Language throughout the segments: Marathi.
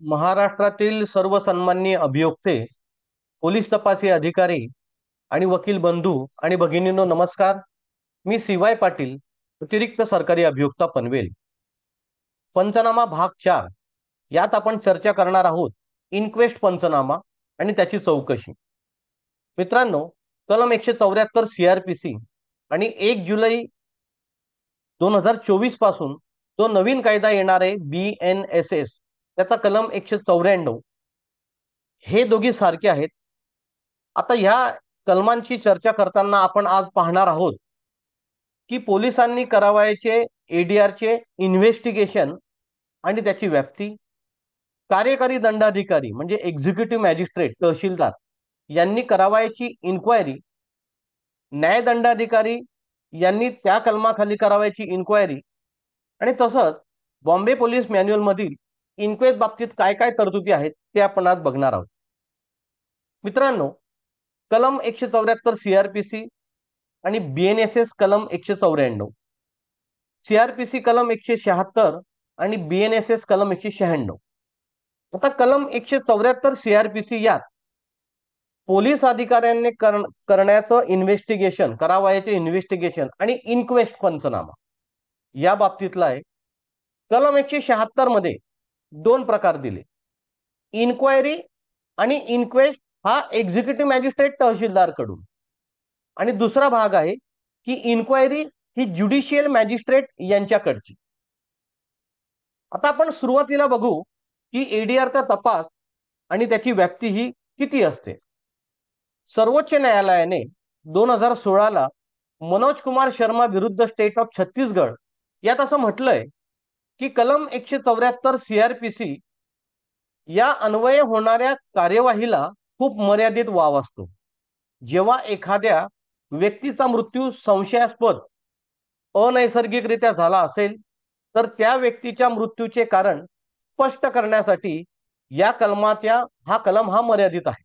महाराष्ट्रातील सर्व सन्माननीय अभियोक्ते, पोलीस तपासी अधिकारी आणि वकील बंधू आणि भगिनींनो नमस्कार. मी सी. वाय. पाटील, अतिरिक्त सरकारी अभियोक्ता पनवेल. पंचनामा भाग 4 यात आपण चर्चा करणार आहोत इन्क्वेस्ट पंचनामा आणि त्याची चौकशी. मित्रांनो, कलम 174 CRPC आणि 1 जुलै 2024 पासून जो नवीन कायदा येणार आहे BNSS, त्याचा कलम 194, हे दोघी सारखे आहेत. आता ह्या कलमांची चर्चा करताना आपण आज पाहणार आहोत की पोलिसांनी करावयाचे ADRचे इन्व्हेस्टिगेशन आणि त्याची व्याप्ती, कार्यकारी दंडाधिकारी म्हणजे एक्झिक्युटिव्ह मॅजिस्ट्रेट तहसीलदार यांनी करावयाची इन्क्वायरी, न्यायदंडाधिकारी यांनी त्या कलमाखाली करावयाची इन्क्वायरी आणि तसंच बॉम्बे पोलीस मॅन्युअल मधील इन्क्वेस्ट बाबतीत काय काय तरतुदी आहेत ते आपण आज बघणार आहोत. मित्रांनो, कलम 174 CRPC आणि BNSS कलम 194, CRPC कलम 176 आणि BNSS कलम 196. आता कलम 174 CRPC यात पोलीस अधिकाऱ्यांनी करण्याचं इन्व्हेस्टिगेशन, करावयाचे इन्व्हेस्टिगेशन आणि इन्क्वेस्ट पंचनामा या बाबतीतला आहे. कलम 176 मध्ये दोन प्रकार दिले, इन्क्वायरी आणि इन्क्वेस्ट हा एक्झिक्युटिव्ह मॅजिस्ट्रेट तहसीलदार कडून, आणि दुसरा भाग आहे की इन्क्वायरी ही ज्युडिशियल मॅजिस्ट्रेट यांच्याकडची. आता आपण सुरुवातीला बघू की ADRचा तपास आणि त्याची व्याप्ती ही किती असते. सर्वोच्च न्यायालयाने 2016 मनोज कुमार शर्मा विरुद्ध स्टेट ऑफ छत्तीसगड यात असं म्हटलंय की कलम 174 CRPC या अन्वये होणाऱ्या कार्यवाहीला खूप मर्यादित वाव असतो. जेव्हा एखाद्या व्यक्तीचा मृत्यू संशयास्पद अनैसर्गिकरित्या झाला असेल तर त्या व्यक्तीच्या मृत्यूचे कारण स्पष्ट करण्यासाठी या हा कलम मर्यादित आहे.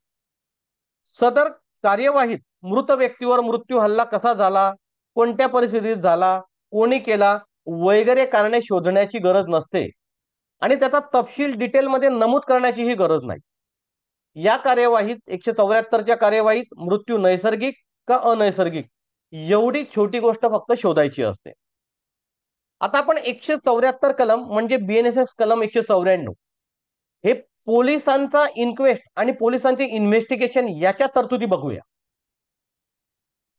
सदर कार्यवाहीत मृत व्यक्तीवर मृत्यू हल्ला कसा झाला, कोणत्या परिस्थितीत झाला, कोणी केला वगैरे कारणे शोधण्याची गरज नसते आणि त्याचा तपशील डिटेलमध्ये नमूद करण्याचीही गरज नाही. या कार्यवाहीत 174च्या कार्यवाहीत मृत्यू नैसर्गिक का अनैसर्गिक एवढी छोटी गोष्ट फक्त शोधायची असते. आता आपण 174 कलम म्हणजे BNSS कलम 194 हे पोलिसांचा इन्क्वेस्ट आणि पोलिसांचे इन्व्हेस्टिगेशन याच्या तरतुदी बघूया.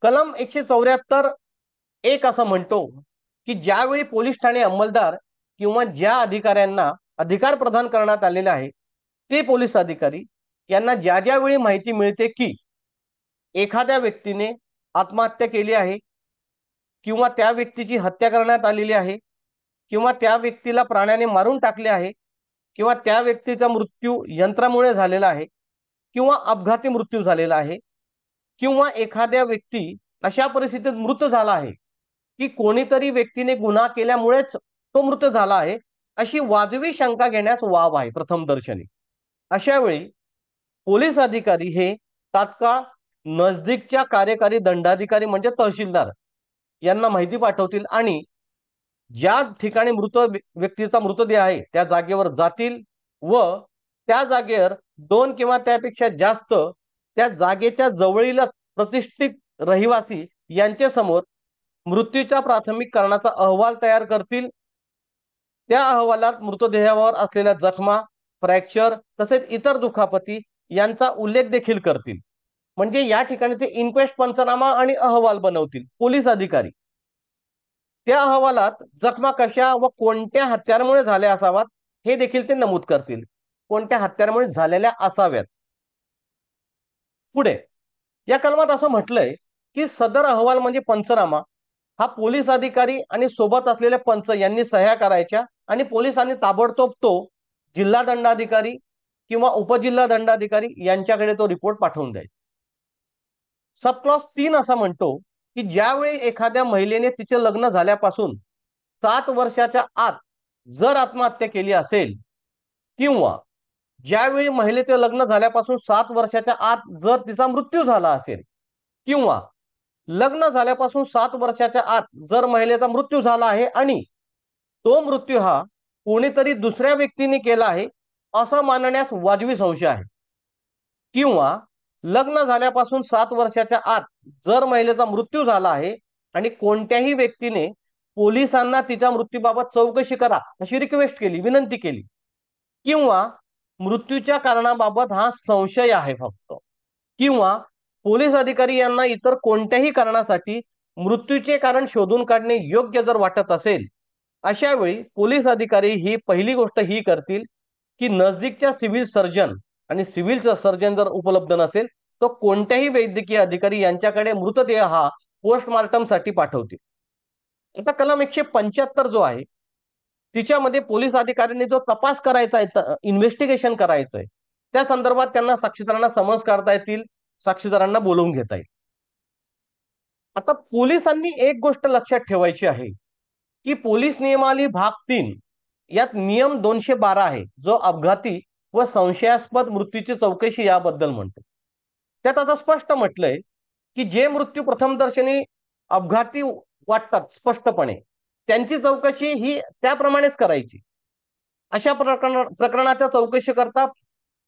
कलम 174(1) असं म्हणतो की ज्यावेळी पोलीस ठाणे अंमलदार किंवा ज्या अधिकाऱ्यांना अधिकार प्रदान करण्यात आलेले आहे ते पोलीस अधिकारी यांना ज्या ज्यावेळी माहिती मिळते की एखाद्या व्यक्तीने आत्महत्या केली आहे किंवा त्या व्यक्तीची हत्या करण्यात आलेली आहे किंवा त्या व्यक्तीला प्राण्याने मारून टाकले आहे किंवा त्या व्यक्तीचा मृत्यू यंत्रामुळे झालेला आहे किंवा अपघाती मृत्यू झालेला आहे किंवा एखाद्या व्यक्ती अशा परिस्थितीत मृत झाला आहे की कोणीतरी व्यक्तीने गुन्हा केल्यामुळेच तो मृत झाला आहे अशी वाजवी शंका घेण्यास वाव आहे प्रथम दर्शनी. अशा वेळी पोलीस अधिकारी हे तात्काळ नजदीकच्या कार्यकारी दंडाधिकारी म्हणजे तहसीलदार यांना माहिती पाठवतील आणि ज्या ठिकाणी मृत व्यक्तीचा मृतदेह आहे त्या जागेवर जातील व त्या जागेवर 2 किंवा त्यापेक्षा जास्त त्या जागेच्या जवळील प्रतिष्ठित रहिवासी यांच्या समोर मृत्यूच्या प्राथमिक कारणाचा अहवाल तयार करतील. त्या अहवालात मृतदेहावर असलेल्या जखमा, फ्रॅक्चर तसेच इतर दुखापती यांचा उल्लेख देखील करतील. म्हणजे या ठिकाणी ते इन्क्वेस्ट पंचनामा आणि अहवाल बनवतील पोलीस अधिकारी. त्या अहवालात जखमा कशा व कोणत्या हत्यारामुळे झाल्या असाव्यात हे देखील ते नमूद करतील, कोणत्या हत्यारामुळे झालेल्या असाव्यात. पुढे या कलमात असं म्हटलंय की सदर अहवाल म्हणजे पंचनामा हा पोलीस अधिकारी आणि सोबत असलेले पंच यांनी सह्या करायच्या आणि पोलिसांनी ताबडतोब तो जिल्हा दंडाधिकारी किंवा उपजिल्हा दंडाधिकारी यांच्याकडे तो रिपोर्ट पाठवून द्यायचा. सब क्लॉज 3 असा म्हणतो की ज्यावेळी एखाद्या महिलेने तिचे लग्न झाल्यापासून 7 वर्षाच्या आत जर आत्महत्या केली असेल किंवा ज्यावेळी महिलेचे लग्न झाल्यापासून 7 वर्षाच्या आत जर तिचा मृत्यू झाला असेल किंवा लग्न झाल्यापासून 7 वर्षाच्या आत जर महिलेचा मृत्यू झाला आहे आणि तो मृत्यू हा कोणीतरी दुसऱ्या व्यक्तीने केला आहे असं मानण्यास वाजवी संशय आहे, किंवा लग्न झाल्यापासून 7 वर्षाच्या आत जर महिलेचा मृत्यू झाला आहे आणि कोणत्याही व्यक्तीने पोलिसांना तिच्या मृत्यूबाबत चौकशी करा अशी रिक्वेस्ट केली, विनंती केली, किंवा मृत्यूच्या कारणाबाबत हा संशय आहे फक्त, किंवा पोलीस अधिकारी यांना इतर कोणत्याही कारणासाठी मृत्यूचे कारण शोधून काढणे योग्य जर वाटत असेल, अशा वेळी पोलीस अधिकारी ही पहिली गोष्ट ही करतील की नजदीकच्या सिव्हिल सर्जन, आणि सिव्हिल सर्जन जर उपलब्ध नसेल तर कोणत्याही वैद्यकीय अधिकारी यांच्याकडे मृतदेह हा पोस्टमार्टमसाठी पाठवतील. आता कलम 175 जो आहे तिच्यामध्ये पोलीस अधिकाऱ्यांनी जो तपास करायचा आहे, इन्व्हेस्टिगेशन करायचं आहे, त्या संदर्भात त्यांना साक्षीदारांना समन्स काढता येतील, साक्षीदारांना बोलवून घेता येईल. आता पोलिसांनी एक गोष्ट लक्षात ठेवायची आहे की पोलीस नियमावली भाग 3 यात नियम 212 आहे, जो अपघाती व संशयास्पद मृत्यूची चौकशी याबद्दल म्हणतो. त्यात आता स्पष्ट म्हटलंय की जे मृत्यू प्रथमदर्शनी अपघाती वाटतात स्पष्टपणे, त्यांची चौकशी ही त्याप्रमाणेच करायची. अशा प्रकरणाच्या चौकशी करता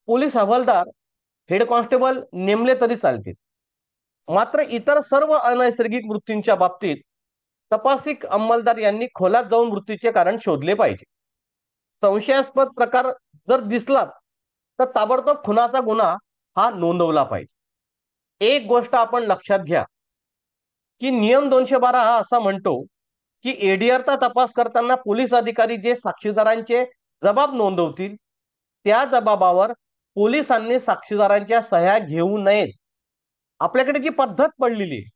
पोलीस हवालदार, हेड कॉन्स्टेबल नेमले तरी चालतील. मात्र इतर सर्व अनैसर्गिक मृत्यूंच्या बाबतीत तपासिक अंमलदार यांनी खोलात जाऊन मृत्यूचे कारण शोधले पाहिजे. संशयास्पद प्रकार जर दिसला तर ताबडतोब खुनाचा गुन्हा हा नोंदवला पाहिजे. एक गोष्ट आपण लक्षात घ्या की नियम 212 हा असा म्हणतो की एडीआरचा तपास करताना पोलीस अधिकारी जे साक्षीदारांचे जबाब नोंदवतील त्या जबाबावर पोलिसांनी साक्षीदारांच्या सह्या घेऊ नयेत. आपल्याकडे जी पद्धत पडलेली आहे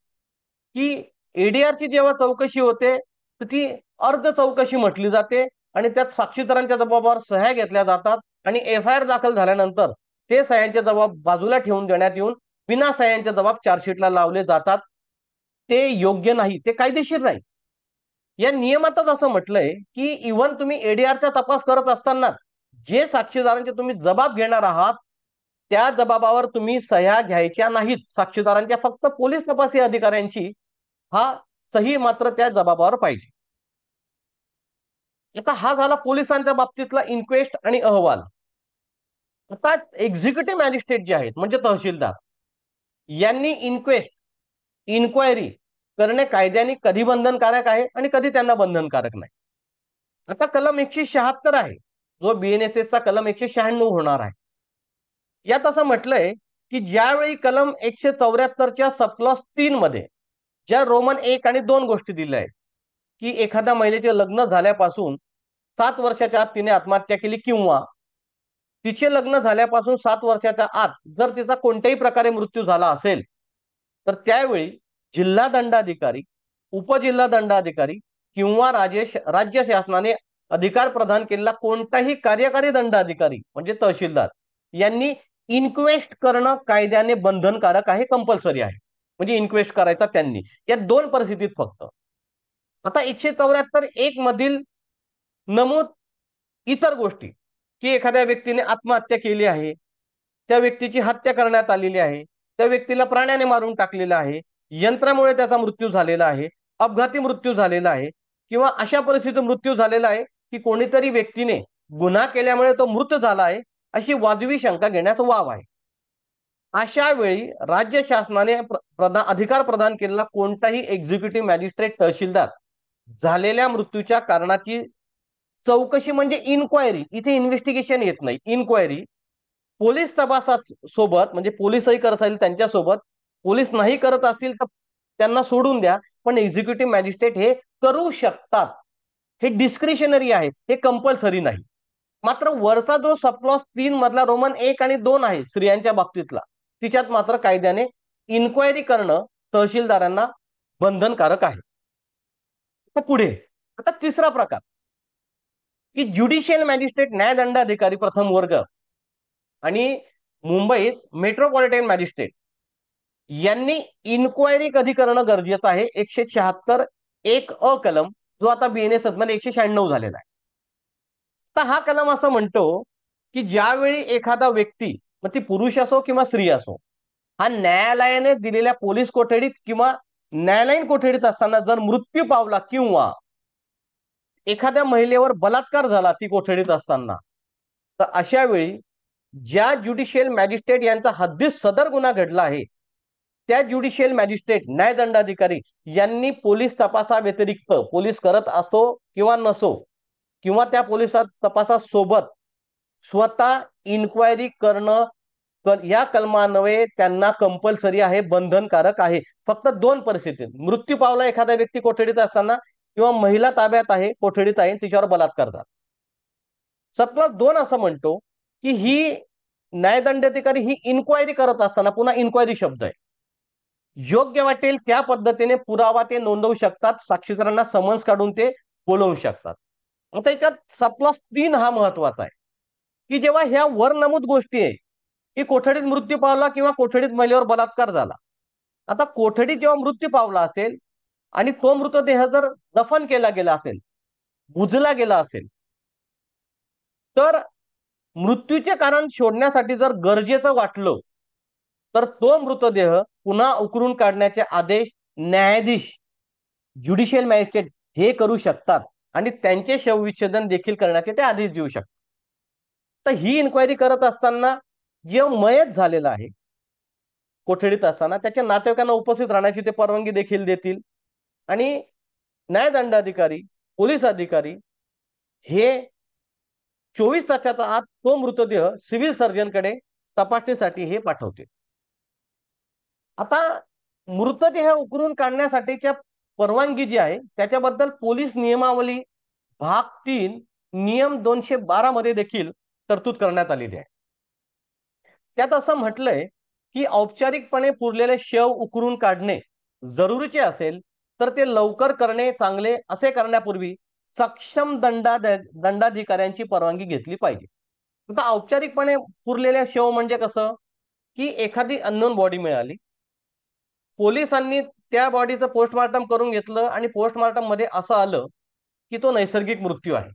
की एडीआरची जेव्हा चौकशी होते तर ती अर्ध चौकशी म्हटली जाते आणि त्यात साक्षीदारांच्या जबाबावर सह्या घेतल्या जातात आणि एफआयआर दाखल झाल्यानंतर ते सह्यांचे जबाब बाजूला ठेवून देण्यात येऊन बिना सह्यांचे जबाब चार्जशीटला लावले जातात. ते योग्य नाही, ते कायदेशीर नाही. या नियमातच असं म्हटलंय की इव्हन तुम्ही एडीआरचा तपास करत असताना जे साक्षीदारांचे तुम्ही जबाब घेणार आहात त्या जबाबावर तुम्ही सह्या घ्यायच्या नाहीत. साक्षीदारांच्या फक्त पोलीस तपासी अधिकाऱ्यांची हा सही मात्र त्या जबाबावर पाहिजे. आता हा झाला पोलिसांच्या बाबतीतला इन्क्वेस्ट आणि अहवाल. आता एक्झिक्युटिव्ह मॅजिस्ट्रेट जे आहेत म्हणजे तहसीलदार यांनी इन्क्वायरी करणे कायद्याने कधी बंधनकारक आहे आणि कधी त्यांना बंधनकारक नाही. आता कलम 176 आहे जो बीएनएसएसचा कलम 196 होणार आहे. यात असं म्हटलंय की ज्यावेळी कलम 174च्या सबक्लॉज 3 मध्ये ज्या रोमन 1 आणि 2 गोष्टी दिल्या आहेत की एखाद्या महिलेचे लग्न झाल्यापासून 7 वर्षाच्या आत तिने आत्महत्या केली किंवा तिचे लग्न झाल्यापासून 7 वर्षाच्या आत जर तिचा कोणत्याही प्रकारे मृत्यू झाला असेल तर त्यावेळी जिल्हा दंडाधिकारी, उपजिल्हा दंडाधिकारी किंवा राज्य शासनाने अधिकार प्रदान केलेला कोणताही कार्यकारी दंडाधिकारी म्हणजे तहसीलदार यांनी इन्क्वेस्ट करणं कायद्याने बंधनकारक आहे, कंपल्सरी आहे. म्हणजे इन्क्वेस्ट करायचा त्यांनी या 2 परिस्थितीत फक्त. आता 174(1) मधील नमूद इतर गोष्टी की एखाद्या व्यक्तीने आत्महत्या केली आहे, त्या व्यक्तीची हत्या करण्यात आलेली आहे, त्या व्यक्तीला प्राण्याने मारून टाकलेलं आहे, यंत्रामुळे त्याचा मृत्यू झालेला आहे, अपघाती मृत्यू झालेला आहे, किंवा अशा परिस्थितीत मृत्यू झालेला आहे की कोणीतरी व्यक्तीने गुन्हा केल्यामुळे तो मृत झाला आहे अशी वाजवी शंका घेण्यास वाव आहे. अशा वेळी राज्य शासनाने अधिकार प्रदान केलेला कोणताही एक्झिक्युटिव्ह मॅजिस्ट्रेट तहसीलदार झालेल्या मृत्यूच्या कारणाची चौकशी म्हणजे इन्क्वायरी, इथे इन्व्हेस्टिगेशन येत नाही, इन्क्वायरी पोलीस तपासात सोबत म्हणजे पोलीसही करत असतील त्यांच्यासोबत, पोलीस नाही करत असतील तर त्यांना सोडून द्या, पण एक्झिक्युटिव्ह मॅजिस्ट्रेट हे करू शकतात. हे डिस्क्रिशनरी आहे, हे कंपल्सरी नाही. मात्र वरचा जो सबक्लॉज 3 मधला रोमन 1 आणि 2 आहे स्त्रियांच्या बाबतीतला, तिच्यात मात्र कायद्याने इन्क्वायरी करणं तहसीलदारांना बंधनकारक आहे. पुढे आता तिसरा प्रकार की ज्युडिशियल मॅजिस्ट्रेट न्यायदंडाधिकारी प्रथम वर्ग आणि मुंबईत मेट्रोपॉलिटन मॅजिस्ट्रेट यांनी इन्क्वायरी कधी करणं गरजेचं आहे. 176(1) कलम जो आता बीएनएस मध्ये 196 झालेला आहे. तर हा कलम असं म्हणतो की ज्यावेळी एखादा व्यक्ती मग ती पुरुष असो किंवा स्त्री असो हा न्यायालयाने दिलेल्या पोलीस कोठडीत किंवा न्यायालयीन कोठडीत असताना जर मृत्यू पावला किंवा एखाद्या महिलेवर बलात्कार झाला ती कोठडीत असताना तर अशा वेळी ज्या ज्युडिशियल मॅजिस्ट्रेट यांचा हद्दीत सदर गुन्हा घडला आहे त्या ज्युडिशियल मॅजिस्ट्रेट न्यायदंडाधिकारी यांनी पोलीस तपासाव्यतिरिक्त, पोलीस करत असो किंवा नसो, किंवा त्या पोलिसात तपासासोबत स्वतः इन्क्वायरी करणं या कलमान्वये त्यांना कंपल्सरी आहे, बंधनकारक आहे. फक्त दोन परिस्थितीत: मृत्यू पावला एखादा व्यक्ती कोठडीत असताना, किंवा महिला ताब्यात आहे, कोठडीत आहे, तिच्यावर बलात्कार झाला. सप्लास 2 असं म्हणतो की ही न्यायदंडाधिकारी ही इन्क्वायरी करत असताना, पुन्हा इन्क्वायरी शब्द आहे, योग्य वाटेल त्या पद्धतीने पुरावा ते नोंदवू शकतात, साक्षीदारांना समन्स काढून ते बोलवू शकतात. आता याच्यात सप्लास 3 हा महत्वाचा आहे की जेव्हा ह्या वर नमूद गोष्टी आहे की कोठडीत मृत्यू पावला किंवा कोठडीत महिलेवर बलात्कार झाला, आता कोठडीत जेव्हा मृत्यू पावला असेल आणि तो मृतदेह जर दफन केला गेला असेल, बुजला गेला असेल, तर मृत्यूचे कारण शोधण्यासाठी जर गरजेचं वाटलं तर तो मृतदेह पुन्हा उकरून काढण्याचे आदेश न्यायाधीश, ज्युडिशियल मॅजिस्ट्रेट हे करू शकतात आणि त्यांचे शवविच्छेदन देखील करण्याचे ते आदेश देऊ शकतात. तर ही इन्क्वायरी करत असताना जे मयत झालेला आहे कोठडीत असताना त्याच्या नातेवाईकांना उपस्थित राहण्याची ते परवानगी देखील देतील आणि न्यायदंडाधिकारी, पोलीस अधिकारी हे 24 तासाच्या आत तो मृतदेह सिव्हिल सर्जनकडे तपासणीसाठी हे पाठवतील. आता मृतदेह उकरून काढण्यासाठीच्या परवानगी जी आहे त्याच्याबद्दल पोलीस नियमावली भाग 3 नियम 212 मध्ये देखील तरतूद करण्यात आलेली आहे. त्यात असं म्हटलंय की औपचारिकपणे पुरलेले शव उकरून काढणे जरुरीचे असेल तर ते लवकर करणे चांगले. असे करण्यापूर्वी सक्षम दंडाधिकाऱ्यांची परवानगी घेतली पाहिजे. आता औपचारिकपणे पुरलेल्या शव म्हणजे कसं की एखादी अननोन बॉडी मिळाली, पोलिसांनी त्या बॉडीचं पोस्टमॉर्टम करून घेतलं आणि पोस्टमॉर्टम मध्ये असं आलं की तो नैसर्गिक मृत्यू आहे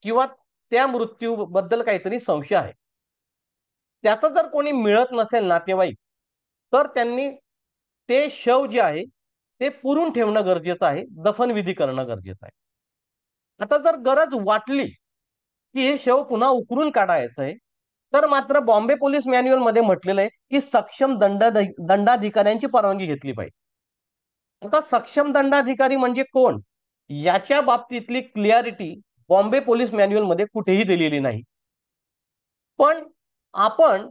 किंवा त्या मृत्यूबद्दल काहीतरी संशय आहे, त्याचं जर कोणी मिळत नसेल नातेवाईक, तर त्यांनी ते शव जे आहे ते पुरून ठेवणं गरजेचं आहे, दफनविधी करणं गरजेचं आहे. आता जर गरज वाटली की हे शव पुन्हा उकरून काढायचं आहे तर मात्र बॉम्बे पोलीस मॅन्युअल मध्ये म्हटलेलं आहे की सक्षम दंडाधिकाऱ्यांची परवानगी घेतली पाहिजे. आता सक्षम दंडाधिकारी म्हणजे कोण याच्या बाबतीतली क्लिअरिटी बॉम्बे पोलीस मॅन्युअल मध्ये कुठेही दिलेली नाही. पण आपण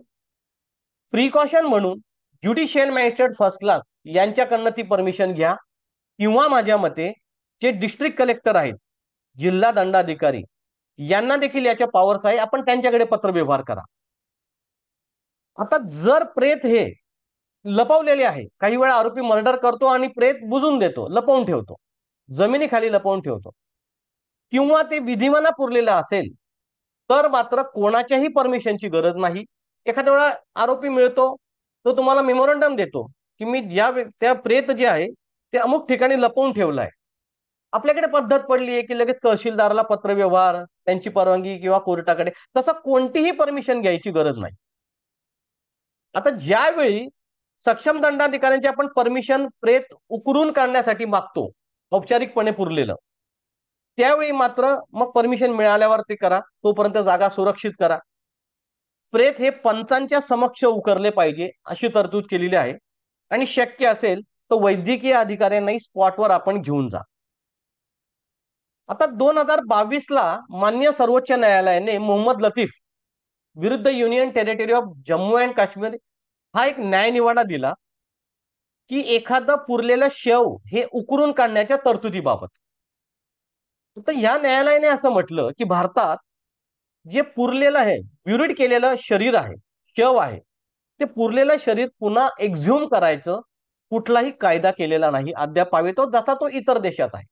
प्रिकॉशन म्हणून ज्युडिशियल मॅजिस्ट्रेट फर्स्ट क्लास यांच्याकडनं ती परमिशन घ्या, किंवा माझ्या मते जे डिस्ट्रिक्ट कलेक्टर आहेत, जिल्हा दंडाधिकारी यांना देखील याच्या पॉवर्स आहे, आपण त्यांच्याकडे पत्रव्यवहार करा. आता जर प्रेत हे लपवलेले आहे, काही वेळा आरोपी मर्डर करतो आणि प्रेत बुजून देतो, लपवून ठेवतो, जमिनीखाली लपवून ठेवतो, किंवा ते विधिमाना पुरलेलं असेल तर मात्र कोणाच्याही परमिशनची गरज नाही. एखाद्या वेळा आरोपी मिळतो, तो तुम्हाला मेमोरंडम देतो की मी त्या प्रेत जे आहे ते अमुक ठिकाणी लपवून ठेवलं आहे. आपल्याकडे पद्धत पडली आहे की लगेच तहसीलदाराला पत्रव्यवहार, त्यांची परवानगी किंवा कोर्टाकडे, तसं कोणतीही परमिशन घ्यायची गरज नाही. आता ज्यावेळी सक्षम दंडाधिकाऱ्यांची आपण परमिशन प्रेत उकरून काढण्यासाठी मागतो औपचारिकपणे पुरलेलं, त्यावेळी मात्र मग परमिशन मिळाल्यावर ते करा, तोपर्यंत जागा सुरक्षित करा. प्रेत हे पंचांच्या समक्ष उकरले पाहिजे अशी तरतूद केलेली आहे आणि शक्य असेल तर वैद्यकीय अधिकाऱ्यांनाही स्पॉटवर आपण घेऊन जा. आता 2022 ला मान्य सर्वोच्च न्यायालयाने मोहम्मद लतीफ विरुद्ध union territory of Jammu and Kashmir हा एक न्यायनिवाडा दिला की एखादं पुरलेलं शव हे उकरून काढण्याच्या तरतुदीबाबत. तर या न्यायालयाने असं म्हटलं की भारतात जे पुरलेलं आहे, ब्युरिड केलेलं शरीर आहे, शव आहे, ते पुरलेलं शरीर पुन्हा एक्झ्युम करायचं कुठलाही कायदा केलेला नाही अद्याप तो, जसा तो इतर देशात आहे.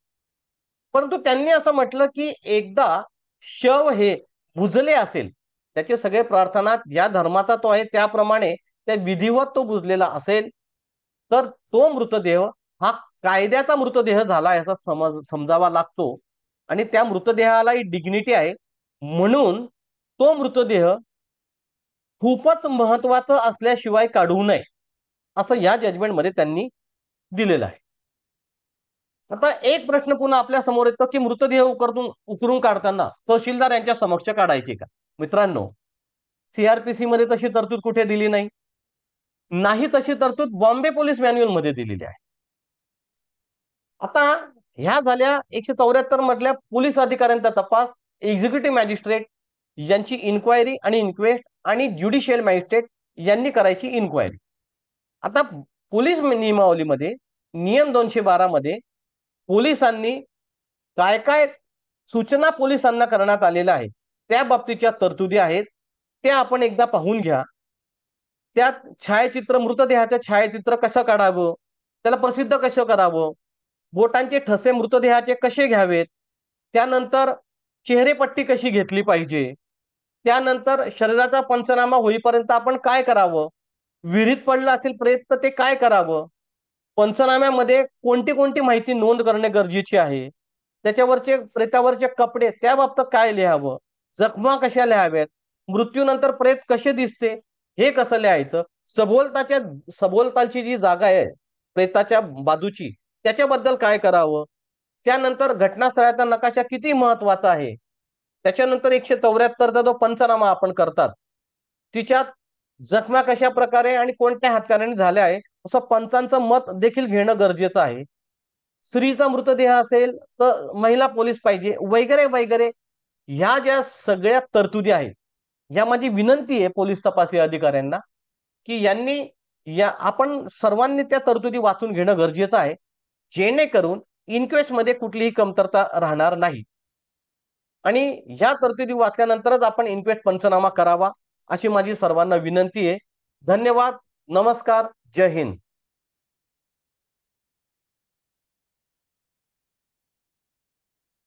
परंतु त्यांनी असं म्हटलं की एकदा शव हे बुजले असेल, त्याचे सगळे प्रार्थना ज्या धर्माचा तो आहे त्याप्रमाणे त्या विधिवत तो बुजलेला असेल, तर तो मृतदेह हा कायद्याचा मृतदेह झाला असा समजावा लागतो आणि त्या मृतदेहालाही डिग्निटी आहे. म्हणून तो मृतदेह खूपच महत्वाचं असल्याशिवाय काढू नये असं या जजमेंटमध्ये त्यांनी दिलेलं आहे. आता एक प्रश्न पुन्हा आपल्या समोर येतो की मृतदेह उकरून काढताना तहसीलदार यांच्या समक्ष काढायचे का? मित्रांनो, सीआरपीसी मध्ये तशी तरतूद कुठे दिली नाही. नाही तशी तरतूद बॉम्बे पोलीस मॅन्युअल मध्ये दिलेली आहे. आता ह्या झाल्या 174 मधल्या पोलीस अधिकाऱ्यांचा तपास, एक्झिक्युटिव्ह मॅजिस्ट्रेट यांची इन्क्वायरी आणि इन्क्वेस्ट आणि ज्युडिशियल मॅजिस्ट्रेट यांनी करायची इन्क्वायरी. आता पोलीस नियमावलीमध्ये नियम 212 मध्ये पोलिसांनी काय काय सूचना पोलिसांना करण्यात आलेल्या आहेत त्या बाबतीच्या तरतुदी आहेत, त्या आपण एकदा पाहून घ्या. त्यात छायाचित्र, मृतदेहाचं छायाचित्र कसं काढावं, त्याला प्रसिद्ध कसं करावं, बोटांचे ठसे मृतदेहाचे कसे घ्यावेत, त्यानंतर चेहरेपट्टी कशी घेतली पाहिजे, त्यानंतर शरीराचा पंचनामा होईपर्यंत आपण काय करावं, विहिरीत पडलं असेल प्रेत तर ते काय करावं, पंचनाम्यामध्ये कोणती कोणती माहिती नोंद करणे गरजेची आहे, त्याच्यावरचे प्रेतावरचे कपडे त्या बाबतीत काय लिहावं, जखमा कशा लिहाव्यात, मृत्यूनंतर प्रेत कसे दिसते हे कसं लिहायचं, सभोवतालची जी जागा आहे प्रेताच्या बाजूची त्याच्याबद्दल काय करावं, त्यानंतर घटनास्थळाचा नकाशा किती महत्वाचा आहे, त्याच्यानंतर 174चा जो पंचनामा आपण करतात तिच्यात जखमा कशा प्रकारे आणि कोणत्या हत्याराने झाल्या आहे असं पंचांचं मत देखील घेणं गरजेचं आहे. स्त्रीचा मृतदेह असेल तर महिला पोलीस पाहिजे, वगैरे वगैरे. ह्या ज्या सगळ्या तरतुदी आहेत, या माझी विनंती आहे पोलीस तपासी अधिकाऱ्यांना की यांनी आपण सर्वांनी त्या तरतुदी वाचून घेणं गरजेचं आहे, जेणेकरून इन्क्वेस्ट मध्ये कुठलीही कमतरता राहणार नाही. आणि ह्या तरतुदी वाचल्यानंतरच आपण इन्क्वेस्ट पंचनामा करावा अशी माझी सर्वांना विनंती आहे. धन्यवाद. नमस्कार. जय हिंद.